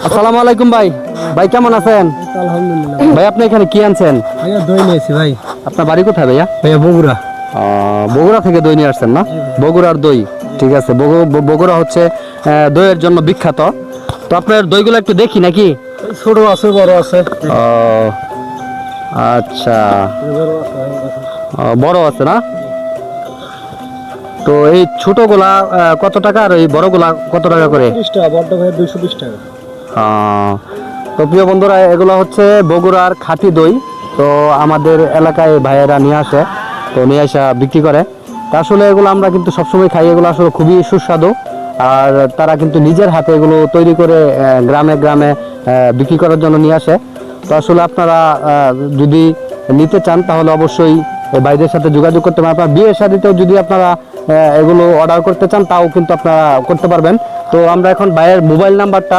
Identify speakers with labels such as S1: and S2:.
S1: আসসালামু আলাইকুম ভাই। ভাই কেমন আছেন?
S2: আলহামদুলিল্লাহ।
S1: ভাই আপনি এখানে কি আনছেন?
S2: ভাইয়া দই নিয়েছি ভাই।
S1: আপনার বাড়ি কোথায় ভাইয়া?
S2: ভাইয়া বগুড়া।
S1: বগুড়া থেকে দই নিয়ে আসছেন না? বগুড়ার দই, ঠিক আছে। বগুড়া হচ্ছে দইয়ের জন্য বিখ্যাত। তো আপনার দইগুলো একটু দেখি নাকি?
S2: ছোট আছে বড় আছে।
S1: ও আচ্ছা, বড় আছে না? তো এই ছোটগুলা কত টাকা আর এই বড়গুলা কত টাকা করে?
S2: 30 টাকা, বড়টা ভাইয়া 220 টাকা।
S1: আহ, তো প্রিয় বন্ধুরা, এগুলো হচ্ছে বগুড়ার খাঁটি দই। তো আমাদের এলাকায় ভাইয়েরা নিয়ে আসে, তো নিয়ে আসা বিক্রি করে। তা আসলে এগুলো আমরা কিন্তু সবসময় খাই, এগুলো আসলে খুবই সুস্বাদু। আর তারা কিন্তু নিজের হাতে এগুলো তৈরি করে গ্রামে গ্রামে বিক্রি করার জন্য নিয়ে আসে। তো আসলে আপনারা যদি নিতে চান তাহলে অবশ্যই এই ভাইদের সাথে যোগাযোগ করতে পারেন। আপনার বিয়ে শাদীতেও যদি আপনারা এগুলো অর্ডার করতে চান তাও কিন্তু আপনারা করতে পারবেন। তো আমরা এখন ভাইয়ের মোবাইল নাম্বারটা